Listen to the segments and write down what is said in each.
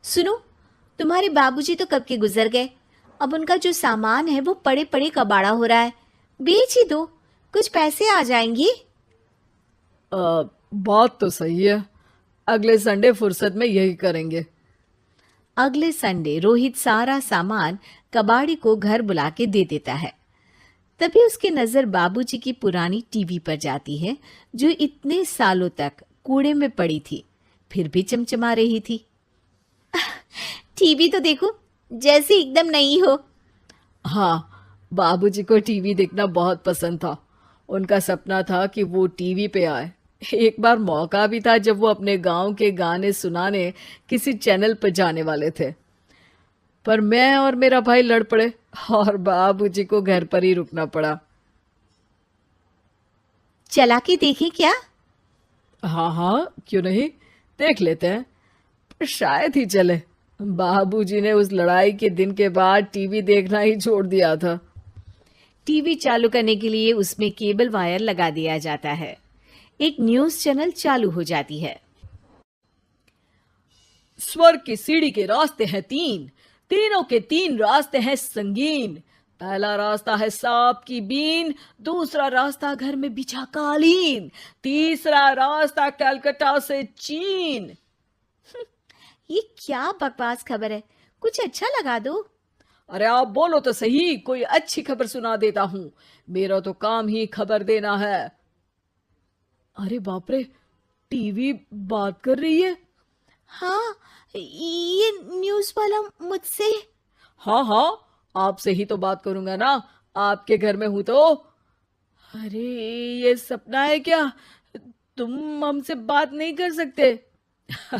सुनो, तुम्हारे बाबूजी तो कब के गुजर गए। अब उनका जो सामान है वो पड़े पड़े कबाड़ा हो रहा है। बेच ही दो, कुछ पैसे आ जाएंगी। बात तो सही है। अगले संडे फुर्सत में यही करेंगे। अगले संडे रोहित सारा सामान कबाड़ी को घर बुला के दे देता है। तभी उसकी नजर बाबूजी की पुरानी टीवी पर जाती है, जो इतने सालों तक कूड़े में पड़ी थी, फिर भी चमचमा रही थी। टीवी तो देखो, जैसे एकदम नई हो। हाँ, बाबूजी को टीवी देखना बहुत पसंद था। उनका सपना था कि वो टीवी पे आए। एक बार मौका भी था जब वो अपने गांव के गाने सुनाने किसी चैनल पर जाने वाले थे, पर मैं और मेरा भाई लड़ पड़े और बाबूजी को घर पर ही रुकना पड़ा। चला के देखें क्या? हाँ हाँ, क्यों नहीं, देख लेते हैं। पर शायद ही चले। बाबूजी ने उस लड़ाई के दिन के बाद टीवी देखना ही छोड़ दिया था। टीवी चालू करने के लिए उसमें केबल वायर लगा दिया जाता है। एक न्यूज चैनल चालू हो जाती है। स्वर्ग की सीढ़ी के रास्ते हैं तीन, तीनों के तीन रास्ते हैं संगीन। पहला रास्ता है सांप की बीन, दूसरा रास्ता घर में बिछा कालीन, तीसरा रास्ता कलकत्ता से चीन। ये क्या बकवास खबर है, कुछ अच्छा लगा दो। अरे आप बोलो तो सही, कोई अच्छी खबर सुना देता हूं। मेरा तो काम ही खबर देना है। अरे बाप रे, टीवी बात कर रही है। हाँ, ये न्यूज वाला मुझसे। हाँ हाँ, आपसे ही तो बात करूंगा ना, आपके घर में हूं तो। अरे, ये सपना है क्या? तुम हमसे बात नहीं कर सकते?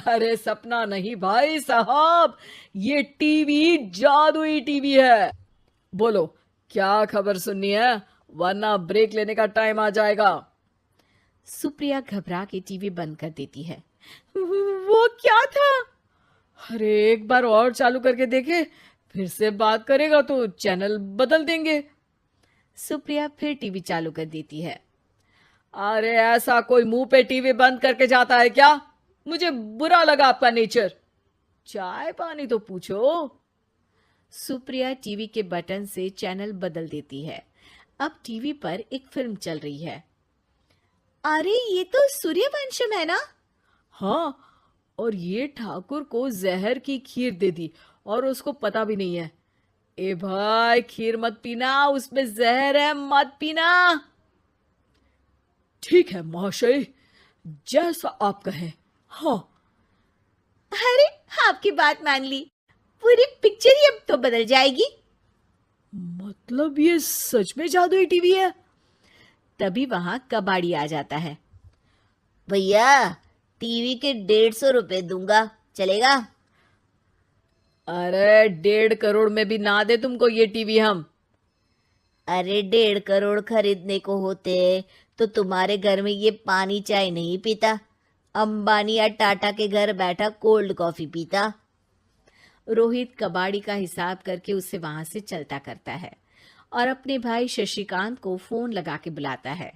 अरे सपना नहीं भाई साहब, ये टीवी जादुई टीवी है। बोलो, क्या खबर सुननी है, वरना ब्रेक लेने का टाइम आ जाएगा। सुप्रिया घबरा के टीवी बंद कर देती है। वो क्या था? अरे एक बार और चालू करके देखे, फिर से बात करेगा तो चैनल बदल देंगे। सुप्रिया फिर टीवी चालू कर देती है। अरे ऐसा कोई मुंह पे टीवी बंद करके जाता है क्या? मुझे बुरा लगा आपका नेचर। चाय पानी तो पूछो। सुप्रिया टीवी के बटन से चैनल बदल देती है। अब टीवी पर एक फिल्म चल रही है। अरे ये तो सूर्यवंशम है ना? हाँ, और ये ठाकुर को जहर की खीर दे दी और उसको पता भी नहीं है। ए भाई, खीर मत पीना, उसमें जहर है, मत पीना। ठीक है महाशय, जैसा आप कहें। हाँ। अरे, आपकी बात मान ली, पूरी पिक्चर ही अब तो बदल जाएगी। मतलब ये सच में जादुई टीवी है? तभी वहां कबाड़ी आ जाता है। भैया, टीवी के 150 रुपए दूंगा, चलेगा? अरे 1.5 करोड़ में भी ना दे तुमको ये टीवी हम। अरे 1.5 करोड़ खरीदने को होते तो तुम्हारे घर में ये पानी चाय नहीं पीता, अंबानी या टाटा के घर बैठा कोल्ड कॉफी पीता। रोहित कबाड़ी का हिसाब करके उसे वहां से चलता करता है और अपने भाई शशिकांत को फोन लगा के बुलाता है।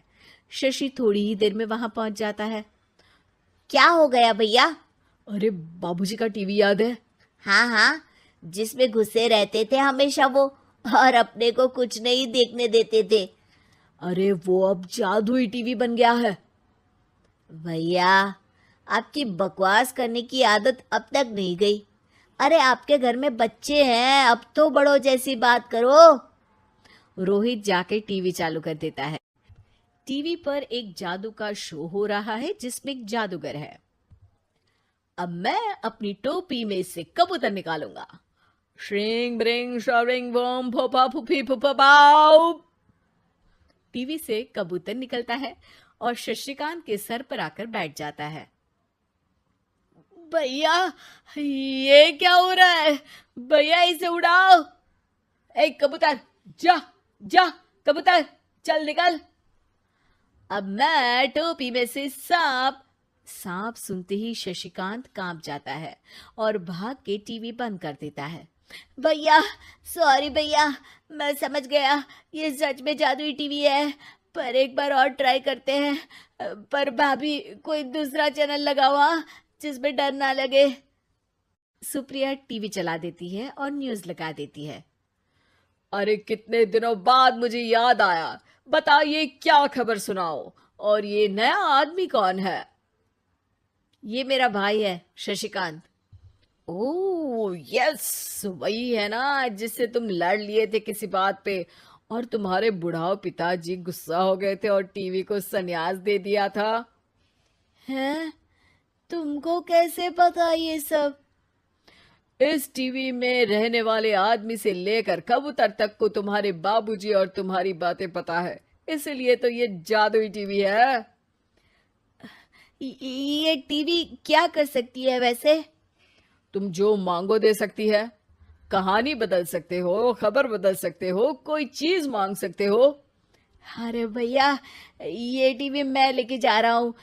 शशि थोड़ी ही देर में वहां पहुंच जाता है। क्या हो गया भैया? अरे बाबूजी का टीवी याद है? हाँ हाँ, जिसमें घुसे रहते थे हमेशा वो, और अपने को कुछ नहीं देखने देते थे। अरे वो अब जादुई टीवी बन गया है। भैया, आपकी बकवास करने की आदत अब तक नहीं गई। अरे आपके घर में बच्चे हैं, अब तो बड़ों जैसी बात करो। रोहित जाके टीवी चालू कर देता है। टीवी पर एक जादू का शो हो रहा है जिसमें एक जादूगर है। अब मैं अपनी टोपी में से कबूतर निकालूंगा। श्रिंग ब्रिंग शरिंग बम फोपा फुफी फुफा पाउ। टीवी से कबूतर निकलता है और शशिकांत के सर पर आकर बैठ जाता है। भैया, ये क्या हो रहा है? भैया इसे उड़ाओ। ए कबूतर, जा जा, कबूतर चल निकल। अब मैं टोपी में से सांप सुनते ही शशिकांत कांप जाता है और भाग के टीवी बंद कर देता है। भैया, सॉरी भैया, मैं समझ गया ये सच में जादुई टीवी है, पर एक बार और ट्राई करते हैं। पर भाभी, कोई दूसरा चैनल लगाओ हाँ, जिसमें डर ना लगे। सुप्रिया टीवी चला देती है और न्यूज लगा देती है। अरे कितने दिनों बाद मुझे याद आया। बताइए क्या खबर सुनाओ। और ये नया आदमी कौन है? ये मेरा भाई है शशिकांत। ओह यस, वही है ना जिससे तुम लड़ लिए थे किसी बात पे और तुम्हारे बुढ़ाओ पिताजी गुस्सा हो गए थे और टीवी को संन्यास दे दिया था। हैं? तुमको कैसे पता ये सब? इस टीवी में रहने वाले आदमी से लेकर कबूतर तक को तुम्हारे बाबूजी और तुम्हारी बातें पता है, इसलिए तो ये जादुई टीवी है। ये टीवी क्या कर सकती है वैसे? तुम जो मांगो दे सकती है। कहानी बदल सकते हो, खबर बदल सकते हो, कोई चीज मांग सकते हो। अरे भैया, ये टीवी मैं लेके जा रहा हूँ।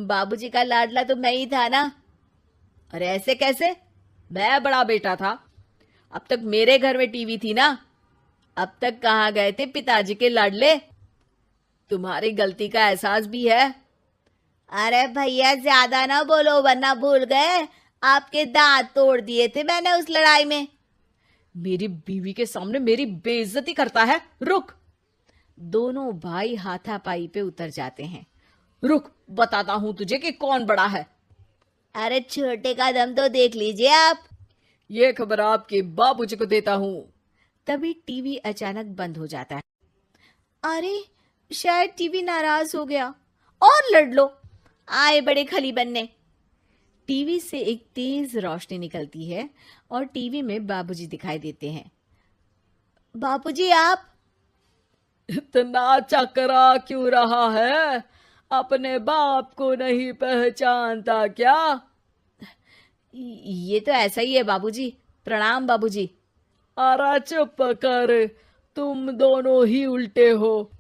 बाबूजी का लाडला तो मैं ही था ना। अरे ऐसे कैसे? मैं बड़ा बेटा था। अब तक मेरे घर में टीवी थी ना। अब तक कहाँ गए थे पिताजी के लाडले? तुम्हारी गलती का एहसास भी है। अरे भैया, ज्यादा ना बोलो वरना भूल गए आपके दांत तोड़ दिए थे मैंने उस लड़ाई में। मेरी बीवी के सामने मेरी बेइज्जती करता है। रुक। दोनों भाई हाथापाई पे उतर जाते हैं। रुक, बताता हूं तुझे कि कौन बड़ा है। अरे छोटे का दम तो देख लीजिए आप। ये खबर आपके बाबूजी को देता हूं। तभी टीवी अचानक बंद हो जाता है। अरे शायद टीवी नाराज हो गया। और लड़ लो, आए बड़े खली बनने। टीवी से एक तेज रोशनी निकलती है और टीवी में बाबूजी दिखाई देते हैं। बापूजी आप? इतना चकरा क्यों रहा है? अपने बाप को नहीं पहचानता क्या? ये तो ऐसा ही है बाबूजी। प्रणाम बाबूजी। अरे चुप कर, तुम दोनों ही उल्टे हो।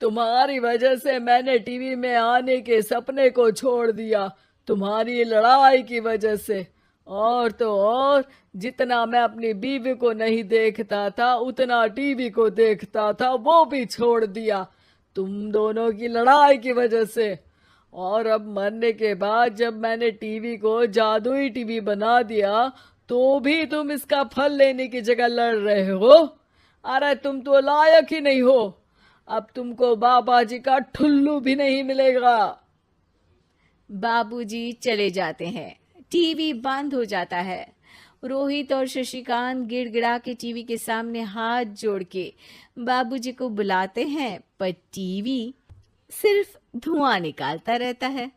तुम्हारी वजह से मैंने टीवी में आने के सपने को छोड़ दिया, तुम्हारी लड़ाई की वजह से। और तो और, जितना मैं अपनी बीवी को नहीं देखता था उतना टीवी को देखता था, वो भी छोड़ दिया तुम दोनों की लड़ाई की वजह से। और अब मरने के बाद जब मैंने टीवी को जादुई टीवी बना दिया तो भी तुम इसका फल लेने की जगह लड़ रहे हो। अरे तुम तो लायक ही नहीं हो। अब तुमको बाबा जी का ठुल्लू भी नहीं मिलेगा। बाबूजी चले जाते हैं। टीवी बंद हो जाता है। रोहित और शशिकांत गिड़गिड़ा के टीवी के सामने हाथ जोड़ के बाबूजी को बुलाते हैं, पर टीवी सिर्फ धुआं निकालता रहता है।